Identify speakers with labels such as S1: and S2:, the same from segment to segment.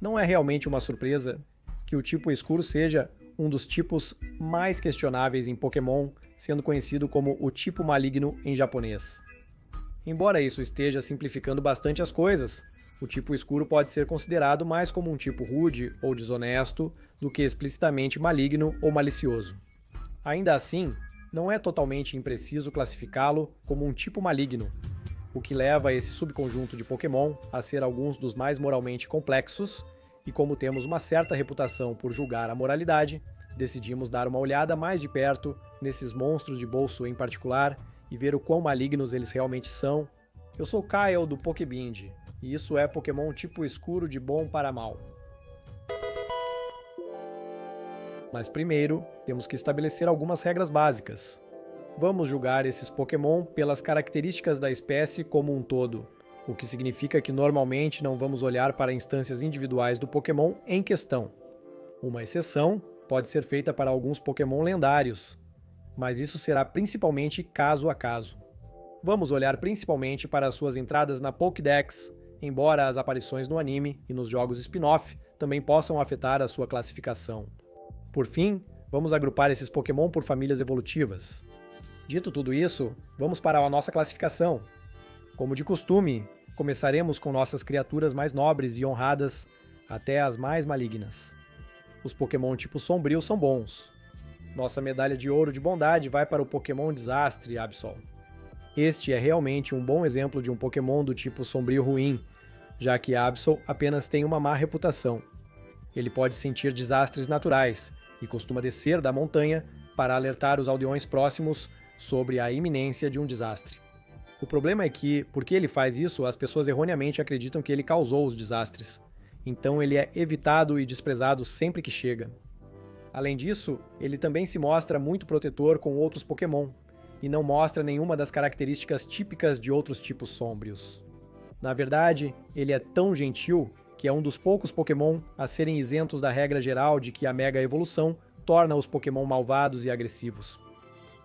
S1: Não é realmente uma surpresa que o tipo escuro seja um dos tipos mais questionáveis em Pokémon, sendo conhecido como o tipo maligno em japonês. Embora isso esteja simplificando bastante as coisas, o tipo escuro pode ser considerado mais como um tipo rude ou desonesto do que explicitamente maligno ou malicioso. Ainda assim, não é totalmente impreciso classificá-lo como um tipo maligno, o que leva esse subconjunto de Pokémon a ser alguns dos mais moralmente complexos, e como temos uma certa reputação por julgar a moralidade, decidimos dar uma olhada mais de perto nesses monstros de bolso em particular e ver o quão malignos eles realmente são. Eu sou Kyle do Pokébind, e isso é Pokémon tipo escuro de bom para mal. Mas primeiro, temos que estabelecer algumas regras básicas. Vamos julgar esses Pokémon pelas características da espécie como um todo, o que significa que normalmente não vamos olhar para instâncias individuais do Pokémon em questão. Uma exceção pode ser feita para alguns Pokémon lendários, mas isso será principalmente caso a caso. Vamos olhar principalmente para suas entradas na Pokédex, embora as aparições no anime e nos jogos spin-off também possam afetar a sua classificação. Por fim, vamos agrupar esses Pokémon por famílias evolutivas. Dito tudo isso, vamos para a nossa classificação. Como de costume, começaremos com nossas criaturas mais nobres e honradas até as mais malignas. Os Pokémon tipo Sombrio são bons. Nossa medalha de ouro de bondade vai para o Pokémon Desastre, Absol. Este é realmente um bom exemplo de um Pokémon do tipo Sombrio ruim, já que Absol apenas tem uma má reputação. Ele pode sentir desastres naturais e costuma descer da montanha para alertar os aldeões próximos sobre a iminência de um desastre. O problema é que, porque ele faz isso, as pessoas erroneamente acreditam que ele causou os desastres. Então ele é evitado e desprezado sempre que chega. Além disso, ele também se mostra muito protetor com outros Pokémon, e não mostra nenhuma das características típicas de outros tipos sombrios. Na verdade, ele é tão gentil que é um dos poucos Pokémon a serem isentos da regra geral de que a Mega Evolução torna os Pokémon malvados e agressivos.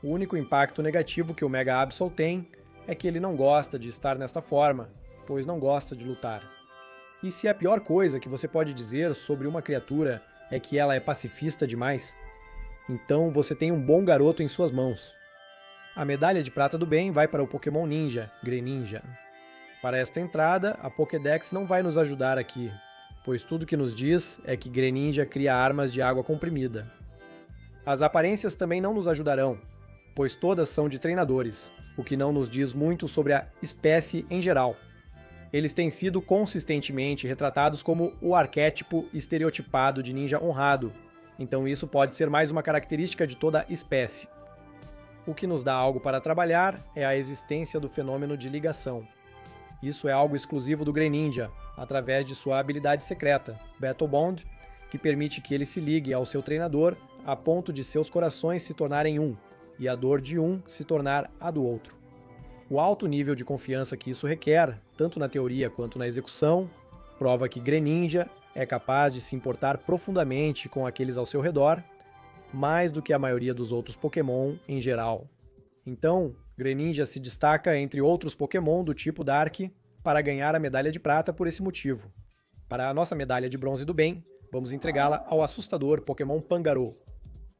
S1: O único impacto negativo que o Mega Absol tem é que ele não gosta de estar nesta forma, pois não gosta de lutar. E se a pior coisa que você pode dizer sobre uma criatura é que ela é pacifista demais, então você tem um bom garoto em suas mãos. A medalha de prata do bem vai para o Pokémon Ninja, Greninja. Para esta entrada, a Pokédex não vai nos ajudar aqui, pois tudo que nos diz é que Greninja cria armas de água comprimida. As aparências também não nos ajudarão, pois todas são de treinadores, o que não nos diz muito sobre a espécie em geral. Eles têm sido consistentemente retratados como o arquétipo estereotipado de ninja honrado, então isso pode ser mais uma característica de toda a espécie. O que nos dá algo para trabalhar é a existência do fenômeno de ligação. Isso é algo exclusivo do Greninja, através de sua habilidade secreta, Battle Bond, que permite que ele se ligue ao seu treinador a ponto de seus corações se tornarem um, e a dor de um se tornar a do outro. O alto nível de confiança que isso requer, tanto na teoria quanto na execução, prova que Greninja é capaz de se importar profundamente com aqueles ao seu redor, mais do que a maioria dos outros Pokémon em geral. Então, Greninja se destaca entre outros Pokémon do tipo Dark para ganhar a medalha de prata por esse motivo. Para a nossa medalha de bronze do bem, vamos entregá-la ao assustador Pokémon Pangaroo.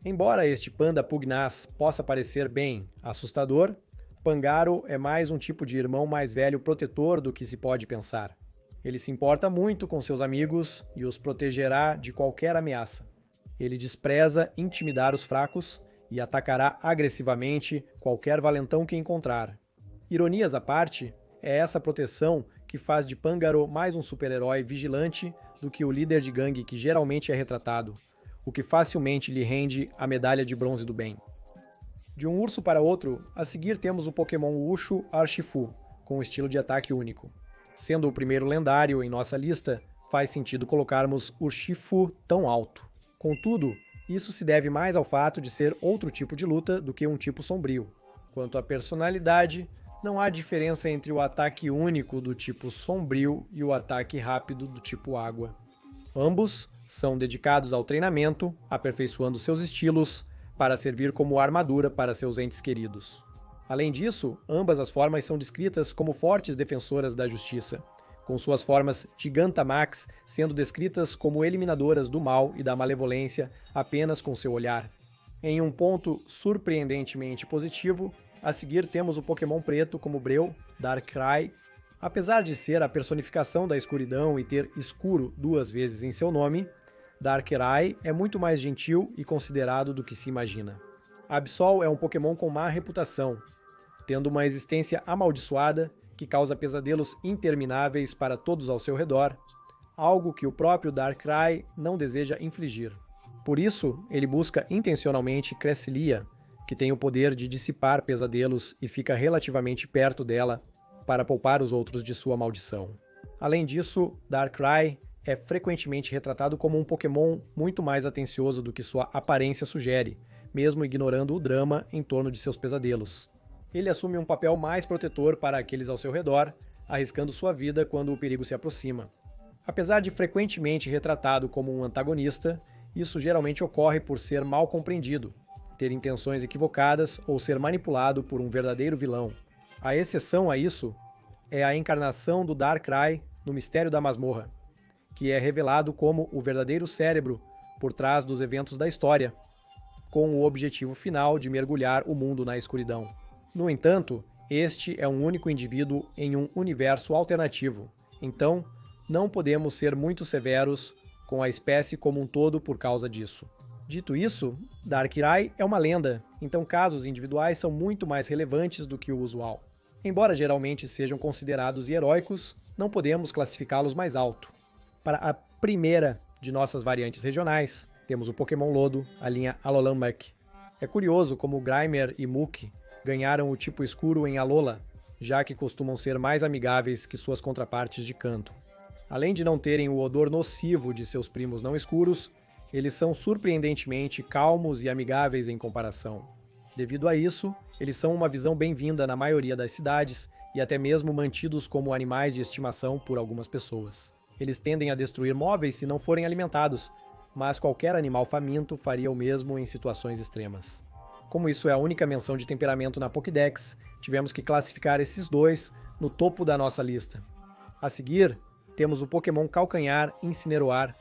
S1: Embora este panda pugnaz possa parecer bem assustador, Pangaro é mais um tipo de irmão mais velho protetor do que se pode pensar. Ele se importa muito com seus amigos e os protegerá de qualquer ameaça. Ele despreza intimidar os fracos e atacará agressivamente qualquer valentão que encontrar. Ironias à parte, é essa proteção que faz de Pangaro mais um super-herói vigilante do que o líder de gangue que geralmente é retratado, o que facilmente lhe rende a medalha de bronze do bem. De um urso para outro, a seguir temos o Pokémon Wushu Urshifu, com estilo de ataque único. Sendo o primeiro lendário em nossa lista, faz sentido colocarmos Urshifu tão alto. Contudo, isso se deve mais ao fato de ser outro tipo de luta do que um tipo sombrio. Quanto à personalidade, não há diferença entre o ataque único do tipo sombrio e o ataque rápido do tipo água. Ambos são dedicados ao treinamento, aperfeiçoando seus estilos, para servir como armadura para seus entes queridos. Além disso, ambas as formas são descritas como fortes defensoras da justiça, com suas formas Gigantamax sendo descritas como eliminadoras do mal e da malevolência apenas com seu olhar. Em um ponto surpreendentemente positivo, a seguir temos o Pokémon preto como Breu, Darkrai. Apesar de ser a personificação da escuridão e ter escuro 2 vezes em seu nome, Darkrai é muito mais gentil e considerado do que se imagina. Absol é um Pokémon com má reputação, tendo uma existência amaldiçoada que causa pesadelos intermináveis para todos ao seu redor, algo que o próprio Darkrai não deseja infligir. Por isso, ele busca intencionalmente Cresselia, que tem o poder de dissipar pesadelos e fica relativamente perto dela para poupar os outros de sua maldição. Além disso, Darkrai é frequentemente retratado como um Pokémon muito mais atencioso do que sua aparência sugere, mesmo ignorando o drama em torno de seus pesadelos. Ele assume um papel mais protetor para aqueles ao seu redor, arriscando sua vida quando o perigo se aproxima. Apesar de frequentemente retratado como um antagonista, isso geralmente ocorre por ser mal compreendido, ter intenções equivocadas ou ser manipulado por um verdadeiro vilão. A exceção a isso é a encarnação do Darkrai no Mistério da Masmorra, que é revelado como o verdadeiro cérebro por trás dos eventos da história, com o objetivo final de mergulhar o mundo na escuridão. No entanto, este é um único indivíduo em um universo alternativo, então não podemos ser muito severos com a espécie como um todo por causa disso. Dito isso, Darkrai é uma lenda, então casos individuais são muito mais relevantes do que o usual. Embora geralmente sejam considerados heróicos, não podemos classificá-los mais alto. Para a primeira de nossas variantes regionais, temos o Pokémon Lodo, a linha Alolan Muk. É curioso como Grimer e Muk ganharam o tipo escuro em Alola, já que costumam ser mais amigáveis que suas contrapartes de canto. Além de não terem o odor nocivo de seus primos não escuros, eles são surpreendentemente calmos e amigáveis em comparação. Devido a isso, eles são uma visão bem-vinda na maioria das cidades e até mesmo mantidos como animais de estimação por algumas pessoas. Eles tendem a destruir móveis se não forem alimentados, mas qualquer animal faminto faria o mesmo em situações extremas. Como isso é a única menção de temperamento na Pokédex, tivemos que classificar esses dois no topo da nossa lista. A seguir, temos o Pokémon Calcanhar Incineroar.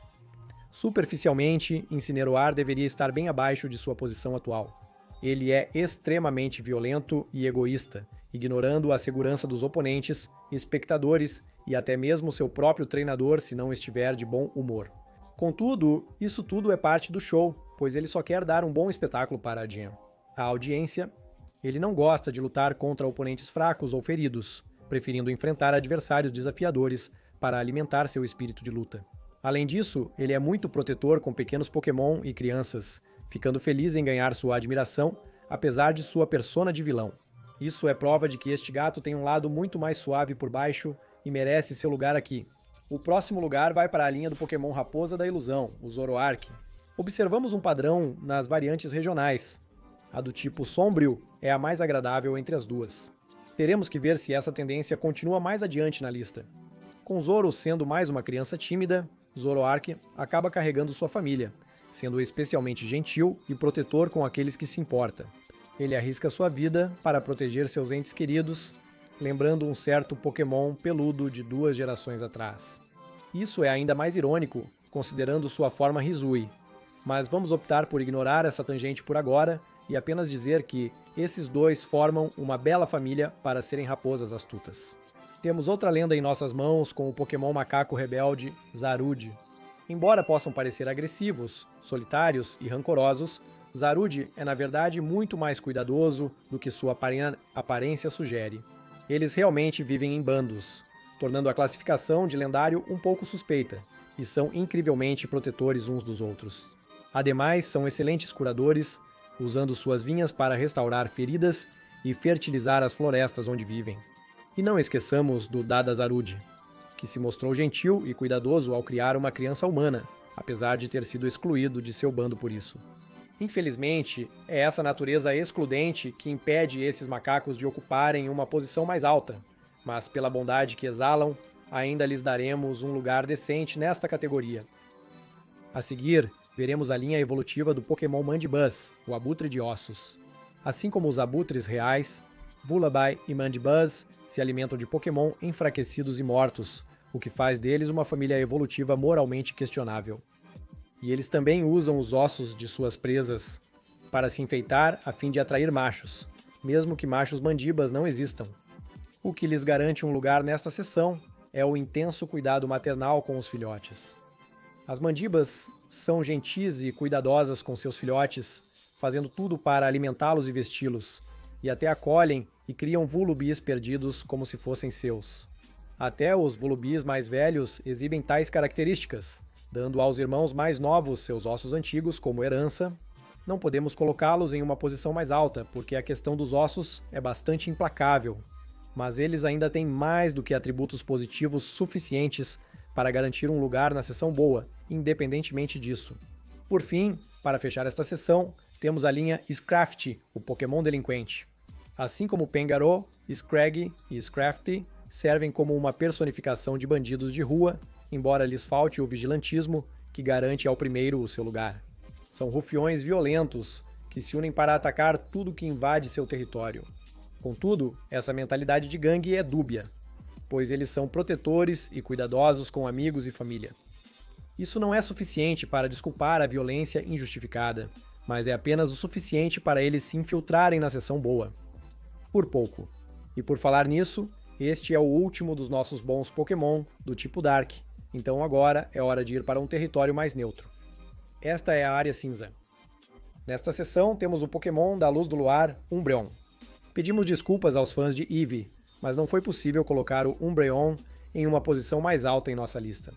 S1: Superficialmente, Incineroar deveria estar bem abaixo de sua posição atual. Ele é extremamente violento e egoísta, ignorando a segurança dos oponentes, espectadores e até mesmo seu próprio treinador se não estiver de bom humor. Contudo, isso tudo é parte do show, pois ele só quer dar um bom espetáculo para a Jam. A audiência, ele não gosta de lutar contra oponentes fracos ou feridos, preferindo enfrentar adversários desafiadores para alimentar seu espírito de luta. Além disso, ele é muito protetor com pequenos Pokémon e crianças, ficando feliz em ganhar sua admiração, apesar de sua persona de vilão. Isso é prova de que este gato tem um lado muito mais suave por baixo e merece seu lugar aqui. O próximo lugar vai para a linha do Pokémon Raposa da Ilusão, o Zoroark. Observamos um padrão nas variantes regionais. A do tipo Sombrio é a mais agradável entre as duas. Teremos que ver se essa tendência continua mais adiante na lista. Com Zoro sendo mais uma criança tímida, Zoroark acaba carregando sua família, sendo especialmente gentil e protetor com aqueles que se importa. Ele arrisca sua vida para proteger seus entes queridos, lembrando um certo Pokémon peludo de 2 gerações atrás. Isso é ainda mais irônico, considerando sua forma Hisui, mas vamos optar por ignorar essa tangente por agora e apenas dizer que esses dois formam uma bela família para serem raposas astutas. Temos outra lenda em nossas mãos com o Pokémon Macaco Rebelde, Zarude. Embora possam parecer agressivos, solitários e rancorosos, Zarude é na verdade muito mais cuidadoso do que sua aparência sugere. Eles realmente vivem em bandos, tornando a classificação de lendário um pouco suspeita, e são incrivelmente protetores uns dos outros. Ademais, são excelentes curadores, usando suas vinhas para restaurar feridas e fertilizar as florestas onde vivem. E não esqueçamos do Dada Zarude, que se mostrou gentil e cuidadoso ao criar uma criança humana, apesar de ter sido excluído de seu bando por isso. Infelizmente, é essa natureza excludente que impede esses macacos de ocuparem uma posição mais alta, mas pela bondade que exalam, ainda lhes daremos um lugar decente nesta categoria. A seguir, veremos a linha evolutiva do Pokémon Mandibuzz, o abutre de ossos. Assim como os abutres reais, Vullaby e Mandibuzz se alimentam de Pokémon enfraquecidos e mortos, o que faz deles uma família evolutiva moralmente questionável. E eles também usam os ossos de suas presas para se enfeitar a fim de atrair machos, mesmo que machos mandibas não existam. O que lhes garante um lugar nesta seção é o intenso cuidado maternal com os filhotes. As mandibas são gentis e cuidadosas com seus filhotes, fazendo tudo para alimentá-los e vesti-los, e até acolhem e criam volubis perdidos como se fossem seus. Até os volubis mais velhos exibem tais características, dando aos irmãos mais novos seus ossos antigos como herança. Não podemos colocá-los em uma posição mais alta, porque a questão dos ossos é bastante implacável, mas eles ainda têm mais do que atributos positivos suficientes para garantir um lugar na seção boa, independentemente disso. Por fim, para fechar esta seção, temos a linha Scrafty, o Pokémon delinquente. Assim como Pengaroo, Scraggy e Scrafty servem como uma personificação de bandidos de rua, embora lhes falte o vigilantismo que garante ao primeiro o seu lugar. São rufiões violentos que se unem para atacar tudo que invade seu território. Contudo, essa mentalidade de gangue é dúbia, pois eles são protetores e cuidadosos com amigos e família. Isso não é suficiente para desculpar a violência injustificada, mas é apenas o suficiente para eles se infiltrarem na seção boa. Por pouco. E por falar nisso, este é o último dos nossos bons Pokémon do tipo Dark, então agora é hora de ir para um território mais neutro. Esta é a área cinza. Nesta seção temos o Pokémon da Luz do Luar, Umbreon. Pedimos desculpas aos fãs de Eevee, mas não foi possível colocar o Umbreon em uma posição mais alta em nossa lista.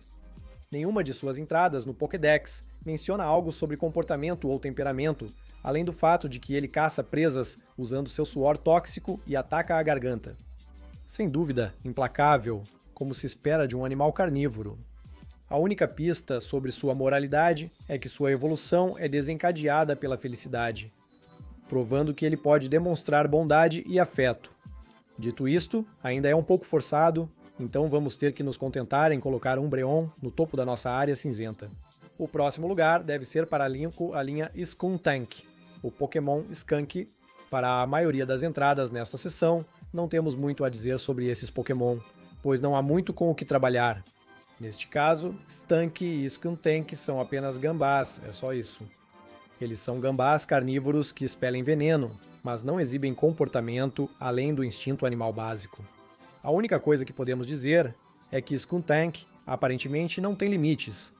S1: Nenhuma de suas entradas no Pokédex menciona algo sobre comportamento ou temperamento, além do fato de que ele caça presas usando seu suor tóxico e ataca a garganta. Sem dúvida, implacável, como se espera de um animal carnívoro. A única pista sobre sua moralidade é que sua evolução é desencadeada pela felicidade, provando que ele pode demonstrar bondade e afeto. Dito isto, ainda é um pouco forçado, então vamos ter que nos contentar em colocar Umbreon no topo da nossa área cinzenta. O próximo lugar deve ser para a linha Skuntank, o Pokémon Skunk. Para a maioria das entradas nesta seção, não temos muito a dizer sobre esses Pokémon, pois não há muito com o que trabalhar. Neste caso, Stunk e Skuntank são apenas gambás, é só isso. Eles são gambás carnívoros que expelem veneno, mas não exibem comportamento além do instinto animal básico. A única coisa que podemos dizer é que Skuntank aparentemente não tem limites,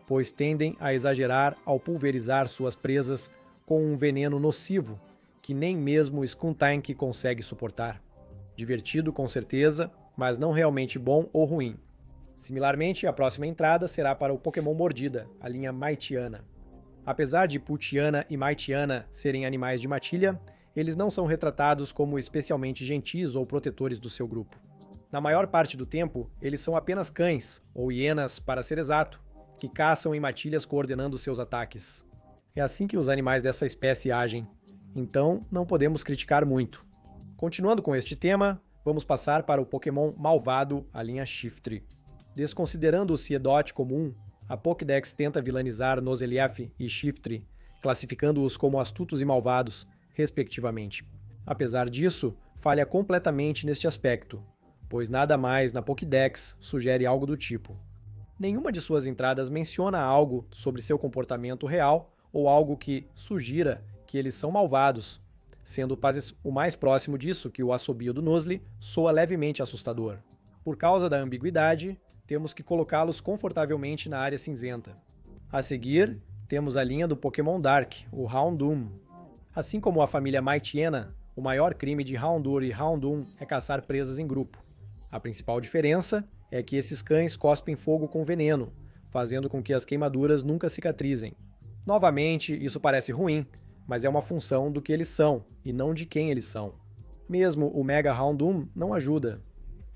S1: pois tendem a exagerar ao pulverizar suas presas com um veneno nocivo que nem mesmo Skuntank consegue suportar. Divertido com certeza, mas não realmente bom ou ruim. Similarmente, a próxima entrada será para o Pokémon Mordida, a linha Maitiana. Apesar de Putiana e Maitiana serem animais de matilha, eles não são retratados como especialmente gentis ou protetores do seu grupo. Na maior parte do tempo, eles são apenas cães, ou hienas para ser exato, que caçam em matilhas coordenando seus ataques. É assim que os animais dessa espécie agem, então não podemos criticar muito. Continuando com este tema, vamos passar para o Pokémon Malvado, a linha Shiftry. Desconsiderando o Seedot comum, a Pokédex tenta vilanizar Nozelief e Shiftry, classificando-os como astutos e malvados, respectivamente. Apesar disso, falha completamente neste aspecto, pois nada mais na Pokédex sugere algo do tipo. Nenhuma de suas entradas menciona algo sobre seu comportamento real ou algo que sugira que eles são malvados, sendo o mais próximo disso que o assobio do Nuzlocke soa levemente assustador. Por causa da ambiguidade, temos que colocá-los confortavelmente na área cinzenta. A seguir, temos a linha do Pokémon Dark, o Houndoom. Assim como a família Maitiana, o maior crime de Houndour e Houndoom é caçar presas em grupo. A principal diferença é que esses cães cospem fogo com veneno, fazendo com que as queimaduras nunca cicatrizem. Novamente, isso parece ruim, mas é uma função do que eles são, e não de quem eles são. Mesmo o Mega Houndoom não ajuda,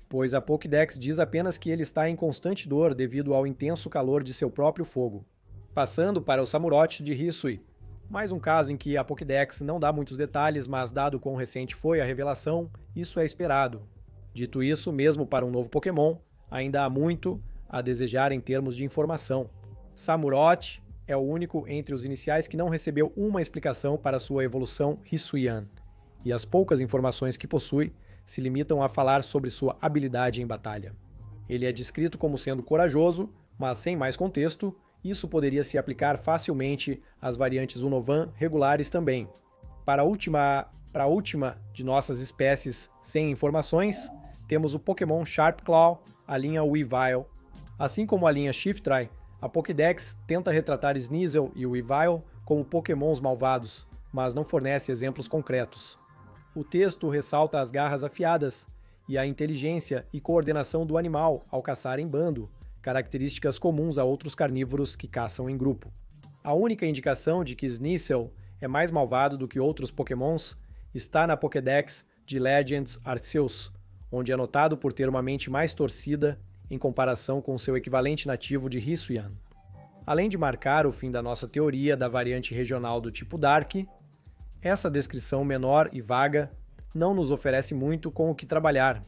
S1: pois a Pokédex diz apenas que ele está em constante dor devido ao intenso calor de seu próprio fogo. Passando para o Samurott de Hisui. Mais um caso em que a Pokédex não dá muitos detalhes, mas dado quão recente foi a revelação, isso é esperado. Dito isso, mesmo para um novo Pokémon, ainda há muito a desejar em termos de informação. Samurott é o único entre os iniciais que não recebeu uma explicação para sua evolução Hisuian, e as poucas informações que possui se limitam a falar sobre sua habilidade em batalha. Ele é descrito como sendo corajoso, mas sem mais contexto, isso poderia se aplicar facilmente às variantes Unovan regulares também. Para a última de nossas espécies sem informações, temos o Pokémon Sharp Claw, a linha Weavile. Assim como a linha Shiftry, a Pokédex tenta retratar Sneasel e Weavile como Pokémons malvados, mas não fornece exemplos concretos. O texto ressalta as garras afiadas e a inteligência e coordenação do animal ao caçar em bando, características comuns a outros carnívoros que caçam em grupo. A única indicação de que Sneasel é mais malvado do que outros Pokémons está na Pokédex de Legends Arceus, onde é notado por ter uma mente mais torcida em comparação com seu equivalente nativo de Hisuian. Além de marcar o fim da nossa teoria da variante regional do tipo Dark, essa descrição menor e vaga não nos oferece muito com o que trabalhar,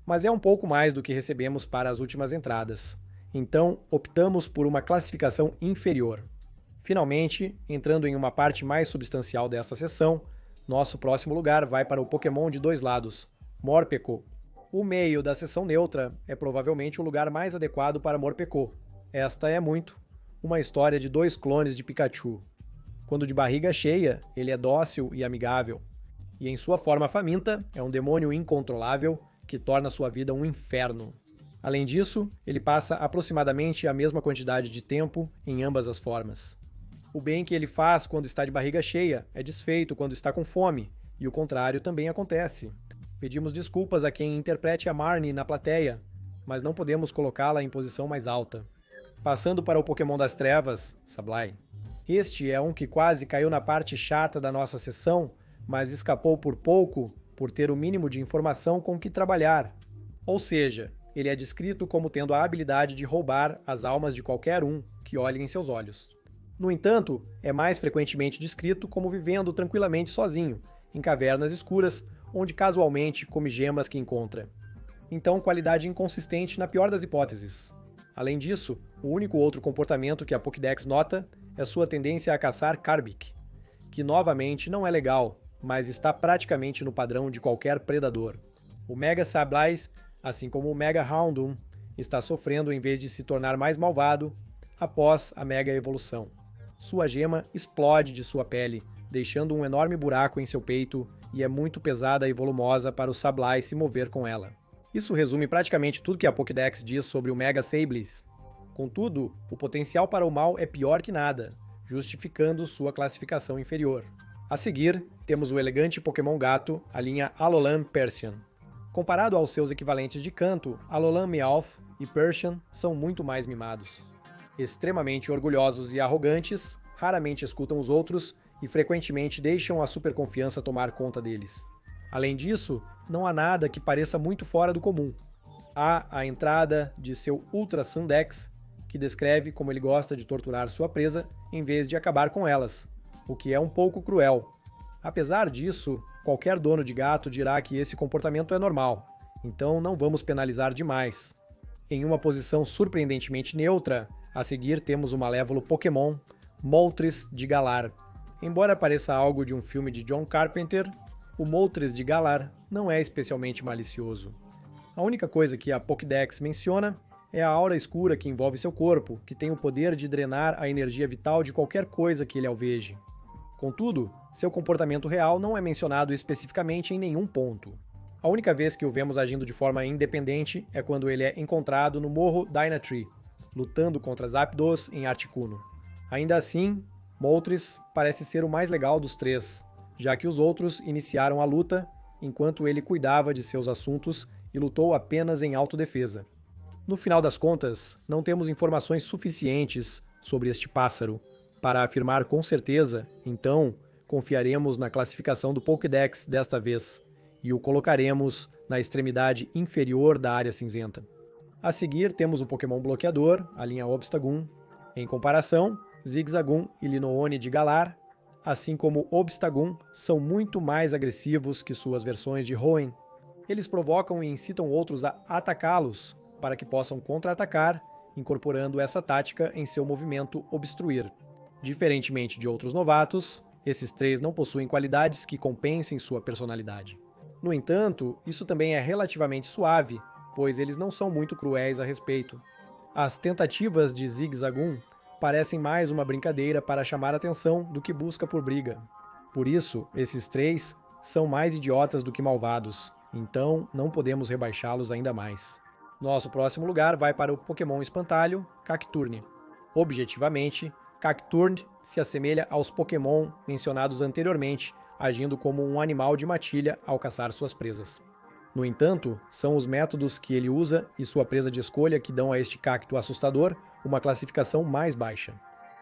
S1: mas é um pouco mais do que recebemos para as últimas entradas. Então, optamos por uma classificação inferior. Finalmente, entrando em uma parte mais substancial desta sessão, nosso próximo lugar vai para o Pokémon de dois lados, Morpeko. O meio da seção neutra é provavelmente o lugar mais adequado para Morpeko. Esta é muito uma história de dois clones de Pikachu. Quando de barriga cheia, ele é dócil e amigável, e em sua forma faminta é um demônio incontrolável que torna sua vida um inferno. Além disso, ele passa aproximadamente a mesma quantidade de tempo em ambas as formas. O bem que ele faz quando está de barriga cheia é desfeito quando está com fome, e o contrário também acontece. Pedimos desculpas a quem interprete a Marnie na plateia, mas não podemos colocá-la em posição mais alta. Passando para o Pokémon das Trevas, Sableye. Este é um que quase caiu na parte chata da nossa sessão, mas escapou por pouco por ter o mínimo de informação com que trabalhar. Ou seja, ele é descrito como tendo a habilidade de roubar as almas de qualquer um que olhe em seus olhos. No entanto, é mais frequentemente descrito como vivendo tranquilamente sozinho, em cavernas escuras, onde casualmente come gemas que encontra. Então, qualidade inconsistente na pior das hipóteses. Além disso, o único outro comportamento que a Pokédex nota é sua tendência a caçar Karbic, que novamente não é legal, mas está praticamente no padrão de qualquer predador. O Mega Sableye, assim como o Mega Houndoom, está sofrendo em vez de se tornar mais malvado após a Mega Evolução. Sua gema explode de sua pele, deixando um enorme buraco em seu peito e é muito pesada e volumosa para o Sableye se mover com ela. Isso resume praticamente tudo que a Pokédex diz sobre o Mega Sableye. Contudo, o potencial para o mal é pior que nada, justificando sua classificação inferior. A seguir, temos o elegante Pokémon gato, a linha Alolan Persian. Comparado aos seus equivalentes de canto, Alolan Meowth e Persian são muito mais mimados. Extremamente orgulhosos e arrogantes, raramente escutam os outros e frequentemente deixam a superconfiança tomar conta deles. Além disso, não há nada que pareça muito fora do comum. Há a entrada de seu Ultra Sundex, que descreve como ele gosta de torturar sua presa em vez de acabar com elas, o que é um pouco cruel. Apesar disso, qualquer dono de gato dirá que esse comportamento é normal, então não vamos penalizar demais. Em uma posição surpreendentemente neutra, a seguir temos o malévolo Pokémon Moltres de Galar. Embora pareça algo de um filme de John Carpenter, o Moltres de Galar não é especialmente malicioso. A única coisa que a Pokédex menciona é a aura escura que envolve seu corpo, que tem o poder de drenar a energia vital de qualquer coisa que ele alveje. Contudo, seu comportamento real não é mencionado especificamente em nenhum ponto. A única vez que o vemos agindo de forma independente é quando ele é encontrado no Morro Dynatree, lutando contra Zapdos em Articuno. Ainda assim, Moltres parece ser o mais legal dos três, já que os outros iniciaram a luta enquanto ele cuidava de seus assuntos e lutou apenas em autodefesa. No final das contas, não temos informações suficientes sobre este pássaro para afirmar com certeza, então confiaremos na classificação do Pokédex desta vez e o colocaremos na extremidade inferior da área cinzenta. A seguir temos o Pokémon bloqueador, a linha Obstagoon. Em comparação, Zigzagoon e Linoone de Galar, assim como Obstagoon, são muito mais agressivos que suas versões de Hoenn. Eles provocam e incitam outros a atacá-los, para que possam contra-atacar, incorporando essa tática em seu movimento Obstruir. Diferentemente de outros novatos, esses três não possuem qualidades que compensem sua personalidade. No entanto, isso também é relativamente suave, pois eles não são muito cruéis a respeito. As tentativas de Zigzagoon parecem mais uma brincadeira para chamar atenção do que busca por briga. Por isso, esses 3 são mais idiotas do que malvados, então não podemos rebaixá-los ainda mais. Nosso próximo lugar vai para o Pokémon espantalho, Cacturne. Objetivamente, Cacturne se assemelha aos Pokémon mencionados anteriormente, agindo como um animal de matilha ao caçar suas presas. No entanto, são os métodos que ele usa e sua presa de escolha que dão a este cacto assustador uma classificação mais baixa.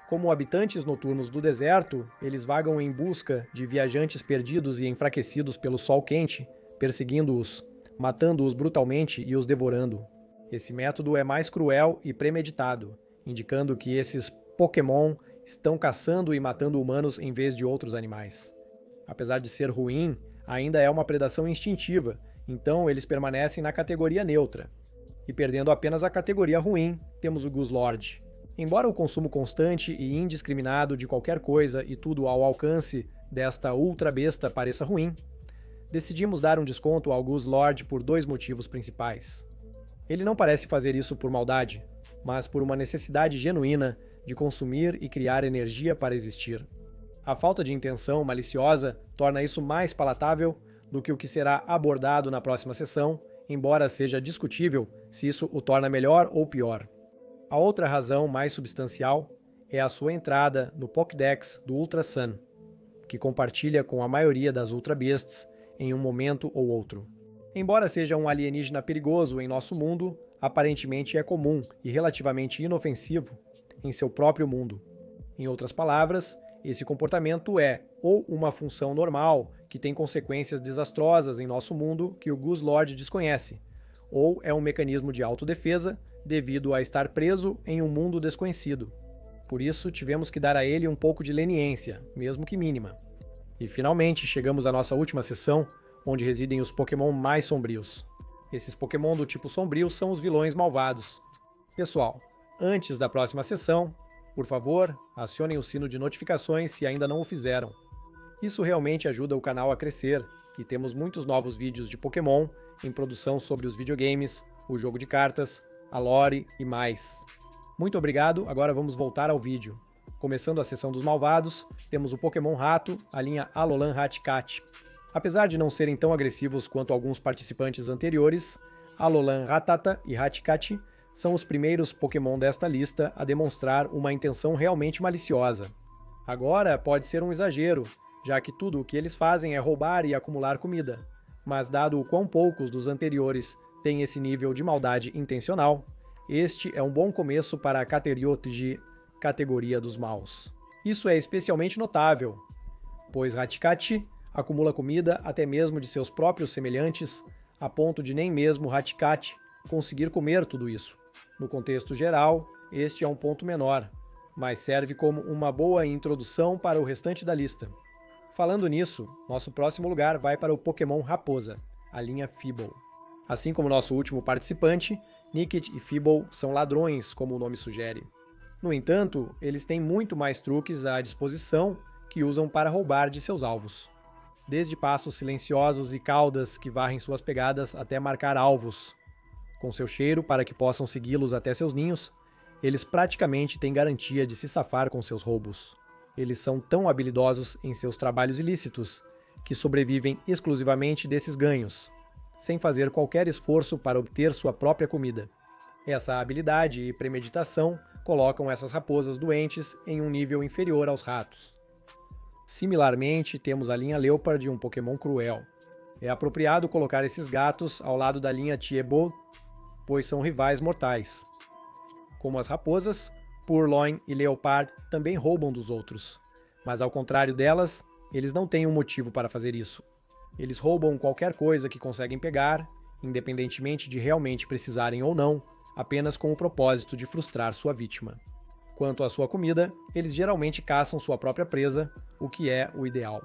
S1: Como habitantes noturnos do deserto, eles vagam em busca de viajantes perdidos e enfraquecidos pelo sol quente, perseguindo-os, matando-os brutalmente e os devorando. Esse método é mais cruel e premeditado, indicando que esses Pokémon estão caçando e matando humanos em vez de outros animais. Apesar de ser ruim, ainda é uma predação instintiva, então eles permanecem na categoria neutra. E perdendo apenas a categoria ruim, temos o Guzzlord. Embora o consumo constante e indiscriminado de qualquer coisa e tudo ao alcance desta ultra besta pareça ruim, decidimos dar um desconto ao Guzzlord por 2 motivos principais. Ele não parece fazer isso por maldade, mas por uma necessidade genuína de consumir e criar energia para existir. A falta de intenção maliciosa torna isso mais palatável do que o que será abordado na próxima sessão, embora seja discutível se isso o torna melhor ou pior. A outra razão mais substancial é a sua entrada no Pokédex do Ultra Sun, que compartilha com a maioria das Ultra Beasts em um momento ou outro. Embora seja um alienígena perigoso em nosso mundo, aparentemente é comum e relativamente inofensivo em seu próprio mundo. Em outras palavras, esse comportamento é ou uma função normal que tem consequências desastrosas em nosso mundo que o Guzzlord desconhece, ou é um mecanismo de autodefesa devido a estar preso em um mundo desconhecido. Por isso, tivemos que dar a ele um pouco de leniência, mesmo que mínima. E finalmente chegamos à nossa última sessão, onde residem os Pokémon mais sombrios. Esses Pokémon do tipo sombrio são os vilões malvados. Pessoal, antes da próxima sessão, por favor, acionem o sino de notificações se ainda não o fizeram. Isso realmente ajuda o canal a crescer, e temos muitos novos vídeos de Pokémon em produção sobre os videogames, o jogo de cartas, a lore e mais. Muito obrigado, agora vamos voltar ao vídeo. Começando a sessão dos malvados, temos o Pokémon Rato, a linha Alolan Raticate. Apesar de não serem tão agressivos quanto alguns participantes anteriores, Alolan Rattata e Raticate são os primeiros Pokémon desta lista a demonstrar uma intenção realmente maliciosa. Agora pode ser um exagero, já que tudo o que eles fazem é roubar e acumular comida, mas dado o quão poucos dos anteriores têm esse nível de maldade intencional, este é um bom começo para a Cateriot de categoria dos maus. Isso é especialmente notável, pois Raticate acumula comida até mesmo de seus próprios semelhantes, a ponto de nem mesmo Raticate conseguir comer tudo isso. No contexto geral, este é um ponto menor, mas serve como uma boa introdução para o restante da lista. Falando nisso, nosso próximo lugar vai para o Pokémon Raposa, a linha Feeble. Assim como nosso último participante, Nickit e Feeble são ladrões, como o nome sugere. No entanto, eles têm muito mais truques à disposição que usam para roubar de seus alvos. Desde passos silenciosos e caudas que varrem suas pegadas até marcar alvos. Com seu cheiro para que possam segui-los até seus ninhos, eles praticamente têm garantia de se safar com seus roubos. Eles são tão habilidosos em seus trabalhos ilícitos que sobrevivem exclusivamente desses ganhos, sem fazer qualquer esforço para obter sua própria comida. Essa habilidade e premeditação colocam essas raposas doentes em um nível inferior aos ratos. Similarmente, temos a linha Leopard de um Pokémon cruel. É apropriado colocar esses gatos ao lado da linha Thibaut, pois são rivais mortais. Como as raposas, Purloin e Leopard também roubam dos outros, mas ao contrário delas, eles não têm um motivo para fazer isso. Eles roubam qualquer coisa que conseguem pegar, independentemente de realmente precisarem ou não, apenas com o propósito de frustrar sua vítima. Quanto à sua comida, eles geralmente caçam sua própria presa, o que é o ideal.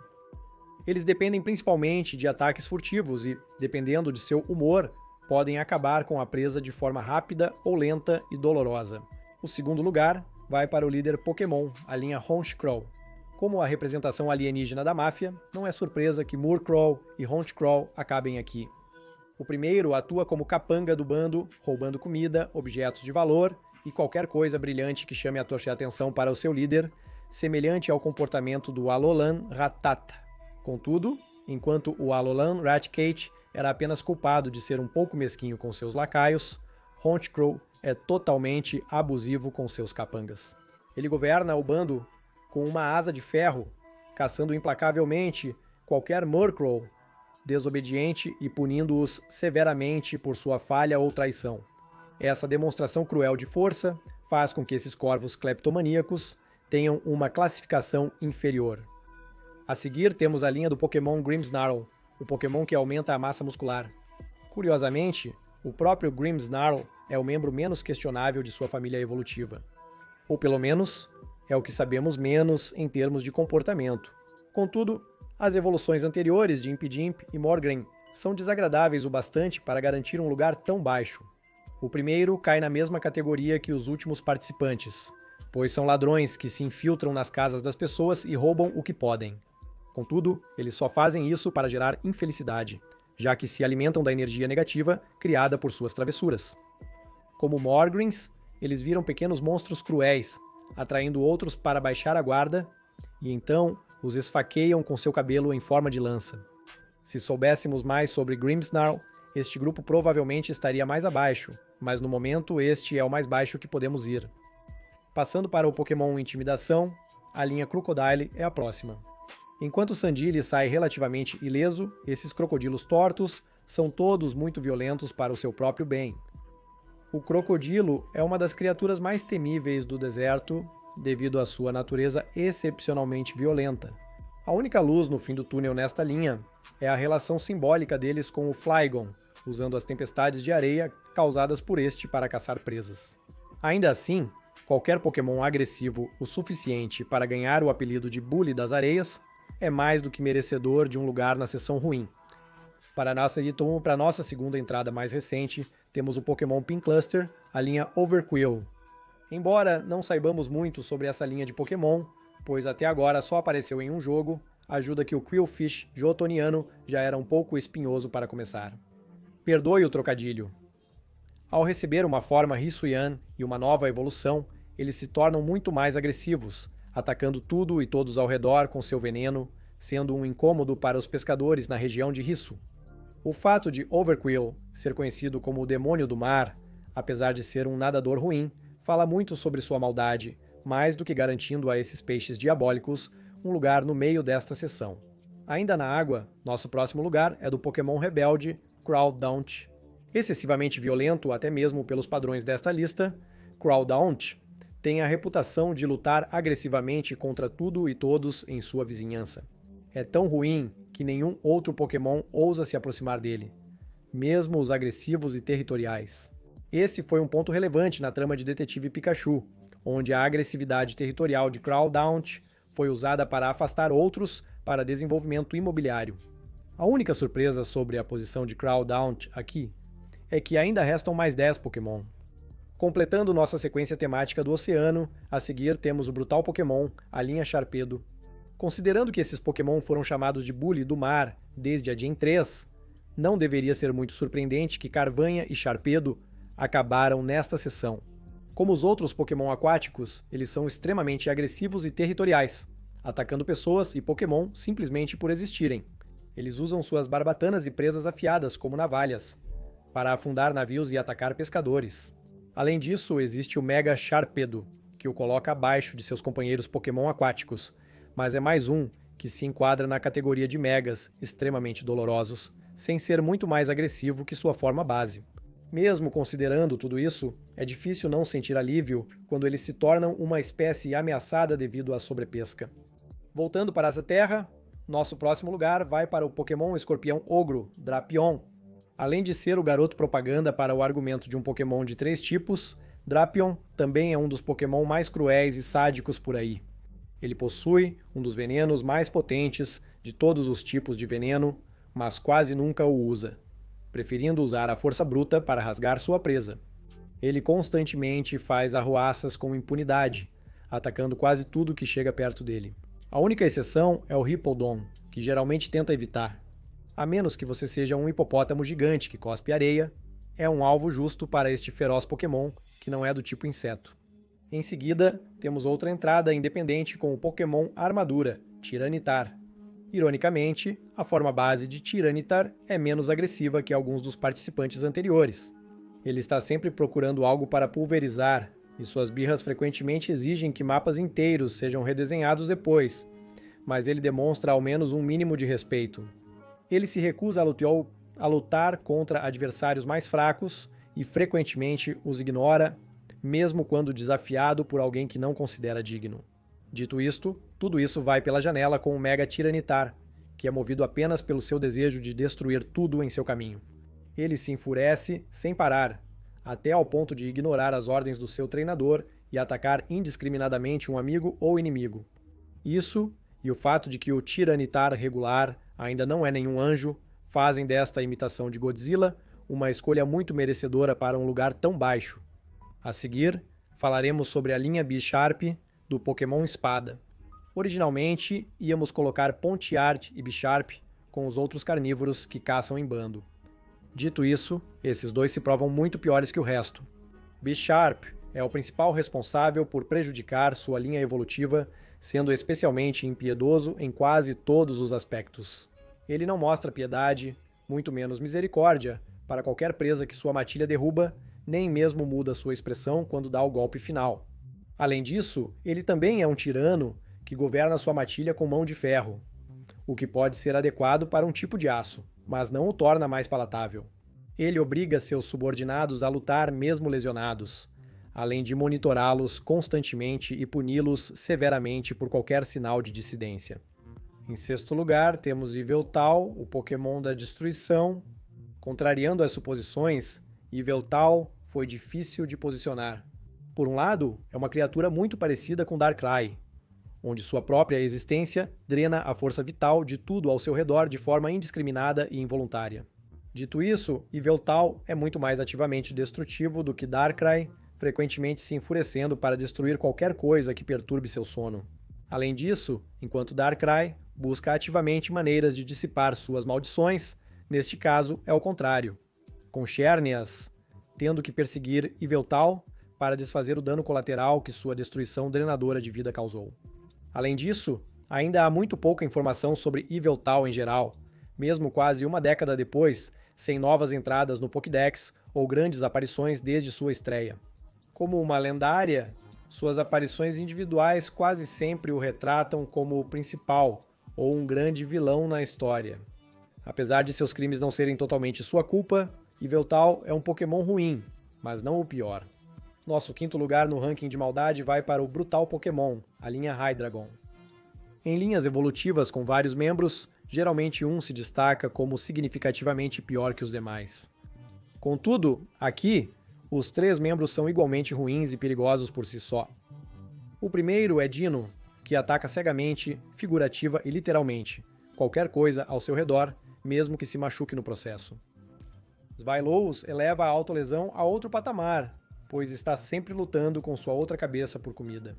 S1: Eles dependem principalmente de ataques furtivos e, dependendo de seu humor, podem acabar com a presa de forma rápida ou lenta e dolorosa. O segundo lugar vai para o líder Pokémon, a linha Honchkrow. Como a representação alienígena da máfia, não é surpresa que Murkrow e Honchkrow acabem aqui. O primeiro atua como capanga do bando, roubando comida, objetos de valor e qualquer coisa brilhante que chame a tua atenção para o seu líder, semelhante ao comportamento do Alolan Rattata. Contudo, enquanto o Alolan Ratcate era apenas culpado de ser um pouco mesquinho com seus lacaios, Honchkrow é totalmente abusivo com seus capangas. Ele governa o bando com uma asa de ferro, caçando implacavelmente qualquer Murkrow desobediente e punindo-os severamente por sua falha ou traição. Essa demonstração cruel de força faz com que esses corvos cleptomaníacos tenham uma classificação inferior. A seguir temos a linha do Pokémon Grimmsnarl, o Pokémon que aumenta a massa muscular. Curiosamente, o próprio Grimmsnarl é o membro menos questionável de sua família evolutiva. Ou pelo menos, é o que sabemos menos em termos de comportamento. Contudo, as evoluções anteriores de Impidimp e Morgrem são desagradáveis o bastante para garantir um lugar tão baixo. O primeiro cai na mesma categoria que os últimos participantes, pois são ladrões que se infiltram nas casas das pessoas e roubam o que podem. Contudo, eles só fazem isso para gerar infelicidade, já que se alimentam da energia negativa criada por suas travessuras. Como Morgrins, eles viram pequenos monstros cruéis, atraindo outros para baixar a guarda, e então os esfaqueiam com seu cabelo em forma de lança. Se soubéssemos mais sobre Grimmsnarl, este grupo provavelmente estaria mais abaixo, mas no momento este é o mais baixo que podemos ir. Passando para o Pokémon Intimidação, a linha Crocodile é a próxima. Enquanto Sandile sai relativamente ileso, esses crocodilos tortos são todos muito violentos para o seu próprio bem. O crocodilo é uma das criaturas mais temíveis do deserto devido à sua natureza excepcionalmente violenta. A única luz no fim do túnel nesta linha é a relação simbólica deles com o Flygon, usando as tempestades de areia causadas por este para caçar presas. Ainda assim, qualquer Pokémon agressivo o suficiente para ganhar o apelido de Bully das Areias é mais do que merecedor de um lugar na seção ruim. Para a nossa segunda entrada mais recente, temos o Pokémon Pincluster, a linha Overqwil. Embora não saibamos muito sobre essa linha de Pokémon, pois até agora só apareceu em um jogo, ajuda que o Qwilfish Jotoniano já era um pouco espinhoso para começar. Perdoe o trocadilho. Ao receber uma forma Hisuian e uma nova evolução, eles se tornam muito mais agressivos, atacando tudo e todos ao redor com seu veneno, sendo um incômodo para os pescadores na região de Hissu. O fato de Overqwil ser conhecido como o demônio do mar, apesar de ser um nadador ruim, fala muito sobre sua maldade, mais do que garantindo a esses peixes diabólicos um lugar no meio desta seção. Ainda na água, nosso próximo lugar é do Pokémon rebelde Crawdaunt. Excessivamente violento até mesmo pelos padrões desta lista, Crawdaunt tem a reputação de lutar agressivamente contra tudo e todos em sua vizinhança. É tão ruim que nenhum outro Pokémon ousa se aproximar dele, mesmo os agressivos e territoriais. Esse foi um ponto relevante na trama de Detetive Pikachu, onde a agressividade territorial de Crawdaunt foi usada para afastar outros para desenvolvimento imobiliário. A única surpresa sobre a posição de Crawdaunt aqui é que ainda restam mais 10 Pokémon. Completando nossa sequência temática do oceano, a seguir temos o brutal Pokémon, a linha Sharpedo. Considerando que esses Pokémon foram chamados de Bully do mar desde a Gen 3, não deveria ser muito surpreendente que Carvanha e Sharpedo acabaram nesta seção. Como os outros Pokémon aquáticos, eles são extremamente agressivos e territoriais, atacando pessoas e Pokémon simplesmente por existirem. Eles usam suas barbatanas e presas afiadas como navalhas, para afundar navios e atacar pescadores. Além disso, existe o Mega Sharpedo, que o coloca abaixo de seus companheiros Pokémon aquáticos, mas é mais um que se enquadra na categoria de Megas extremamente dolorosos, sem ser muito mais agressivo que sua forma base. Mesmo considerando tudo isso, é difícil não sentir alívio quando eles se tornam uma espécie ameaçada devido à sobrepesca. Voltando para essa terra, nosso próximo lugar vai para o Pokémon Escorpião Ogro, Drapion. Além de ser o garoto propaganda para o argumento de um Pokémon de 3 tipos, Drapion também é um dos Pokémon mais cruéis e sádicos por aí. Ele possui um dos venenos mais potentes de todos os tipos de veneno, mas quase nunca o usa, preferindo usar a força bruta para rasgar sua presa. Ele constantemente faz arruaças com impunidade, atacando quase tudo que chega perto dele. A única exceção é o Hippowdon, que geralmente tenta evitar. A menos que você seja um hipopótamo gigante que cospe areia, é um alvo justo para este feroz Pokémon que não é do tipo inseto. Em seguida, temos outra entrada independente com o Pokémon Armadura, Tiranitar. Ironicamente, a forma base de Tiranitar é menos agressiva que alguns dos participantes anteriores. Ele está sempre procurando algo para pulverizar, e suas birras frequentemente exigem que mapas inteiros sejam redesenhados depois, mas ele demonstra ao menos um mínimo de respeito. Ele se recusa a lutar contra adversários mais fracos e frequentemente os ignora, mesmo quando desafiado por alguém que não considera digno. Dito isto, tudo isso vai pela janela com o Mega Tiranitar, que é movido apenas pelo seu desejo de destruir tudo em seu caminho. Ele se enfurece sem parar, até ao ponto de ignorar as ordens do seu treinador e atacar indiscriminadamente um amigo ou inimigo. Isso, e o fato de que o Tiranitar regular ainda não é nenhum anjo, fazem desta imitação de Godzilla uma escolha muito merecedora para um lugar tão baixo. A seguir, falaremos sobre a linha Bisharp do Pokémon Espada. Originalmente, íamos colocar Pontiart e Bisharp com os outros carnívoros que caçam em bando. Dito isso, esses dois se provam muito piores que o resto. Bisharp é o principal responsável por prejudicar sua linha evolutiva, sendo especialmente impiedoso em quase todos os aspectos. Ele não mostra piedade, muito menos misericórdia, para qualquer presa que sua matilha derruba, nem mesmo muda sua expressão quando dá o golpe final. Além disso, ele também é um tirano que governa sua matilha com mão de ferro, o que pode ser adequado para um tipo de aço, mas não o torna mais palatável. Ele obriga seus subordinados a lutar mesmo lesionados, além de monitorá-los constantemente e puni-los severamente por qualquer sinal de dissidência. Em sexto lugar, temos Yveltal, o Pokémon da destruição. Contrariando as suposições, Yveltal foi difícil de posicionar. Por um lado, é uma criatura muito parecida com Darkrai, onde sua própria existência drena a força vital de tudo ao seu redor de forma indiscriminada e involuntária. Dito isso, Yveltal é muito mais ativamente destrutivo do que Darkrai, frequentemente se enfurecendo para destruir qualquer coisa que perturbe seu sono. Além disso, enquanto Darkrai busca ativamente maneiras de dissipar suas maldições, neste caso é o contrário, com Xerneas tendo que perseguir Yveltal para desfazer o dano colateral que sua destruição drenadora de vida causou. Além disso, ainda há muito pouca informação sobre Yveltal em geral, mesmo quase uma década depois, sem novas entradas no Pokédex ou grandes aparições desde sua estreia. Como uma lendária, suas aparições individuais quase sempre o retratam como o principal ou um grande vilão na história. Apesar de seus crimes não serem totalmente sua culpa, Yveltal é um Pokémon ruim, mas não o pior. Nosso quinto lugar no ranking de maldade vai para o Brutal Pokémon, a linha Hydreigon. Em linhas evolutivas com vários membros, geralmente um se destaca como significativamente pior que os demais. Contudo, aqui, os três membros são igualmente ruins e perigosos por si só. O primeiro é Dino, que ataca cegamente, figurativa e literalmente, qualquer coisa ao seu redor, mesmo que se machuque no processo. Svilous eleva a autolesão a outro patamar, pois está sempre lutando com sua outra cabeça por comida.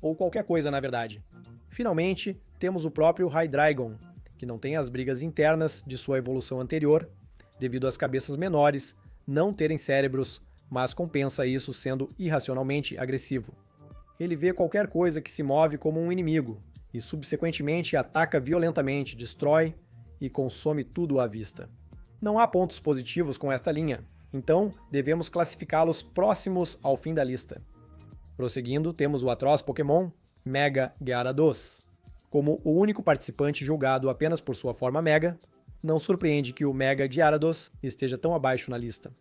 S1: Ou qualquer coisa, na verdade. Finalmente, temos o próprio Hydreigon, que não tem as brigas internas de sua evolução anterior, devido às cabeças menores não terem cérebros, mas compensa isso sendo irracionalmente agressivo. Ele vê qualquer coisa que se move como um inimigo, e subsequentemente ataca violentamente, destrói e consome tudo à vista. Não há pontos positivos com esta linha, então devemos classificá-los próximos ao fim da lista. Prosseguindo, temos o atroz Pokémon Mega Gyarados. Como o único participante julgado apenas por sua forma Mega, não surpreende que o Mega Gyarados esteja tão abaixo na lista.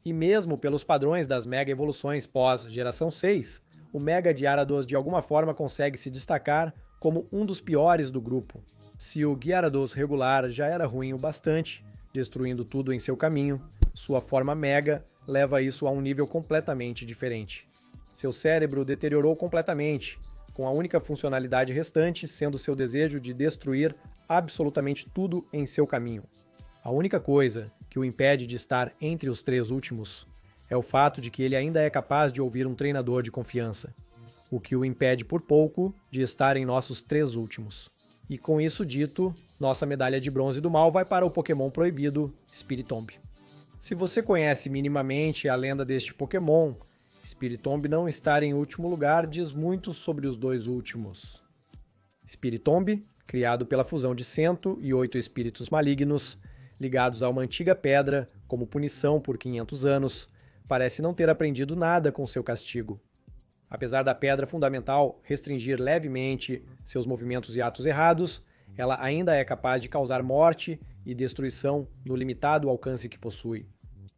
S1: E mesmo pelos padrões das Mega Evoluções pós-geração 6, o Mega Gyarados de alguma forma consegue se destacar como um dos piores do grupo. Se o Gyarados regular já era ruim o bastante, destruindo tudo em seu caminho, sua forma Mega leva isso a um nível completamente diferente. Seu cérebro deteriorou completamente, com a única funcionalidade restante sendo seu desejo de destruir absolutamente tudo em seu caminho. A única coisa que o impede de estar entre os três últimos é o fato de que ele ainda é capaz de ouvir um treinador de confiança, o que o impede por pouco de estar em nossos três últimos. E com isso dito, Nossa medalha de bronze do mal vai para o Pokémon proibido, Spiritomb. Se você conhece minimamente a lenda deste Pokémon, Spiritomb não estar em último lugar diz muito sobre os dois últimos. Spiritomb, criado pela fusão de 108 espíritos malignos, ligados a uma antiga pedra como punição por 500 anos, parece não ter aprendido nada com seu castigo. Apesar da pedra fundamental restringir levemente seus movimentos e atos errados, ela ainda é capaz de causar morte e destruição no limitado alcance que possui.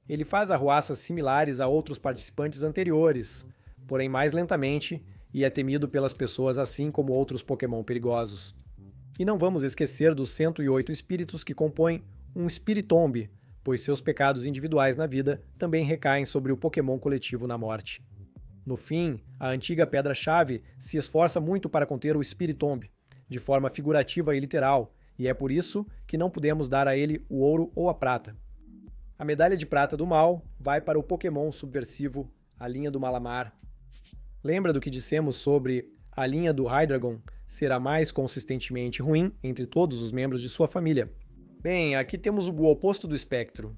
S1: Ele faz arruaças similares a outros participantes anteriores, porém mais lentamente, e é temido pelas pessoas assim como outros Pokémon perigosos. E não vamos esquecer dos 108 espíritos que compõem um Spiritomb, pois seus pecados individuais na vida também recaem sobre o Pokémon coletivo na morte. No fim, a antiga Pedra-Chave se esforça muito para conter o Spiritomb, de forma figurativa e literal, e é por isso que não podemos dar a ele o ouro ou a prata. A medalha de prata do mal vai para o Pokémon subversivo, a linha do Malamar. Lembra do que dissemos sobre a linha do Hydreigon ser a mais consistentemente ruim entre todos os membros de sua família? Bem, aqui temos o oposto do espectro.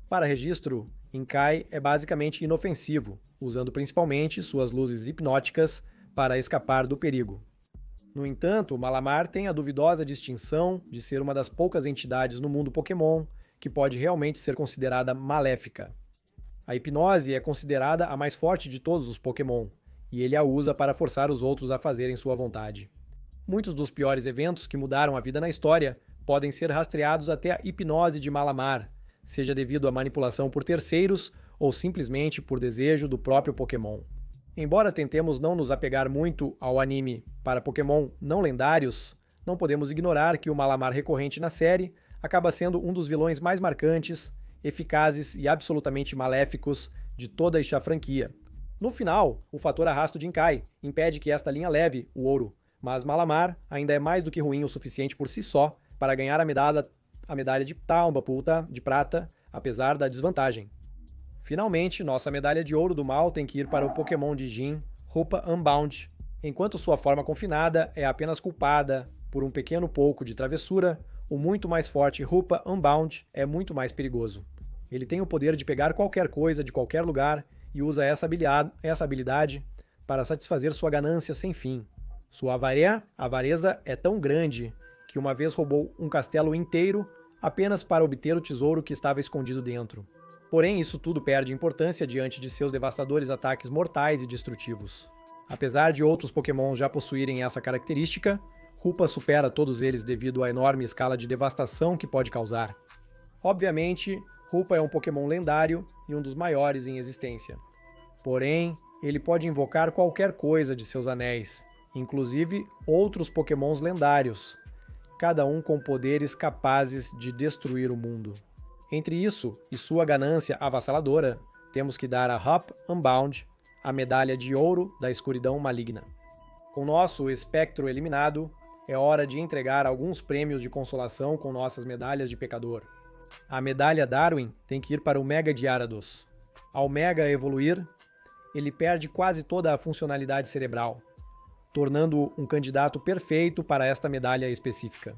S1: Para registro, Inkay é basicamente inofensivo, usando principalmente suas luzes hipnóticas para escapar do perigo. No entanto, Malamar tem a duvidosa distinção de ser uma das poucas entidades no mundo Pokémon que pode realmente ser considerada maléfica. A hipnose é considerada a mais forte de todos os Pokémon, e ele a usa para forçar os outros a fazerem sua vontade. Muitos dos piores eventos que mudaram a vida na história podem ser rastreados até a hipnose de Malamar, seja devido à manipulação por terceiros ou simplesmente por desejo do próprio Pokémon. Embora tentemos não nos apegar muito ao anime para Pokémon não lendários, não podemos ignorar que o Malamar recorrente na série acaba sendo um dos vilões mais marcantes, eficazes e absolutamente maléficos de toda a franquia. No final, o fator arrasto de Inkay impede que esta linha leve o ouro, mas Malamar ainda é mais do que ruim o suficiente por si só para ganhar a medalha de Talmbaputa de prata, apesar da desvantagem. Finalmente, nossa medalha de ouro do mal tem que ir para o Pokémon de Gym, Hoopa Unbound. Enquanto sua forma confinada é apenas culpada por um pequeno pouco de travessura, o muito mais forte Hoopa Unbound é muito mais perigoso. Ele tem o poder de pegar qualquer coisa de qualquer lugar e usa essa habilidade para satisfazer sua ganância sem fim. Sua avareza é tão grande que uma vez roubou um castelo inteiro apenas para obter o tesouro que estava escondido dentro. Porém, isso tudo perde importância diante de seus devastadores ataques mortais e destrutivos. Apesar de outros Pokémon já possuírem essa característica, Hoopa supera todos eles devido à enorme escala de devastação que pode causar. Obviamente, Hoopa é um Pokémon lendário e um dos maiores em existência. Porém, ele pode invocar qualquer coisa de seus anéis, inclusive outros Pokémons lendários, cada um com poderes capazes de destruir o mundo. Entre isso e sua ganância avassaladora, temos que dar a Hoopa Unbound a medalha de ouro da escuridão maligna. Com nosso espectro eliminado, é hora de entregar alguns prêmios de consolação com nossas medalhas de pecador. A medalha Darwin tem que ir para o Mega Gyarados. Ao Mega evoluir, ele perde quase toda a funcionalidade cerebral, tornando-o um candidato perfeito para esta medalha específica.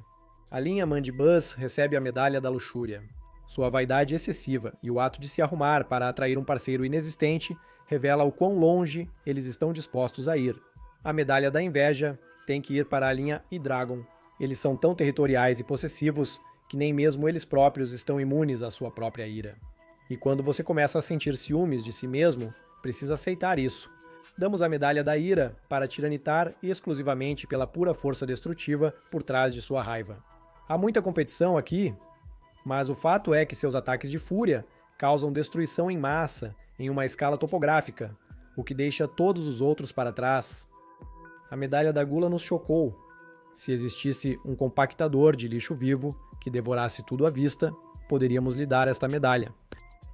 S1: A linha Mandibuzz recebe a medalha da luxúria. Sua vaidade excessiva e o ato de se arrumar para atrair um parceiro inexistente revela o quão longe eles estão dispostos a ir. A medalha da inveja tem que ir para a linha Hydreigon. Eles são tão territoriais e possessivos que nem mesmo eles próprios estão imunes à sua própria ira. E quando você começa a sentir ciúmes de si mesmo, precisa aceitar isso. Damos a medalha da ira para Tiranitar exclusivamente pela pura força destrutiva por trás de sua raiva. Há muita competição aqui, mas o fato é que seus ataques de fúria causam destruição em massa em uma escala topográfica, o que deixa todos os outros para trás. A medalha da gula nos chocou. Se existisse um compactador de lixo vivo que devorasse tudo à vista, poderíamos lhe dar esta medalha.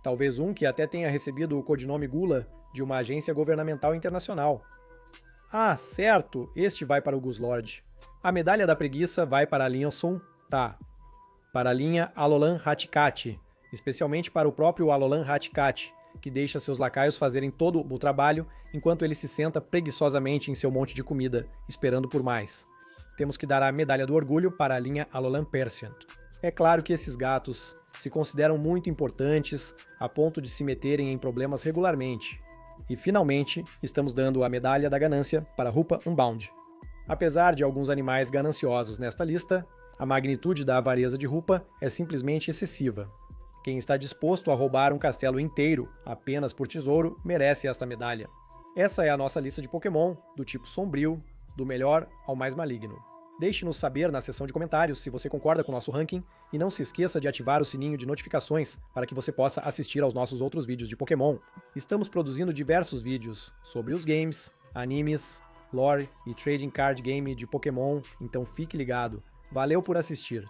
S1: Talvez um que até tenha recebido o codinome Gula de uma agência governamental internacional. Ah, certo, este vai para o Guzzlord. A medalha da preguiça vai para a linha Sunta, para a linha Alolan Hatcat, especialmente para o próprio Alolan Hatcat, que deixa seus lacaios fazerem todo o trabalho enquanto ele se senta preguiçosamente em seu monte de comida, esperando por mais. temos que dar a medalha do orgulho para a linha Alolan Persian. É claro que esses gatos se consideram muito importantes a ponto de se meterem em problemas regularmente. E finalmente, estamos dando a medalha da ganância para Rupa Unbound. Apesar de alguns animais gananciosos nesta lista, a magnitude da avareza de Rupa é simplesmente excessiva. Quem está disposto a roubar um castelo inteiro apenas por tesouro merece esta medalha. Essa é a nossa lista de Pokémon, do tipo sombrio, do melhor ao mais maligno. Deixe-nos saber na seção de comentários se você concorda com o nosso ranking e não se esqueça de ativar o sininho de notificações para que você possa assistir aos nossos outros vídeos de Pokémon. Estamos produzindo diversos vídeos sobre os games, animes, lore e trading card game de Pokémon, então fique ligado. Valeu por assistir!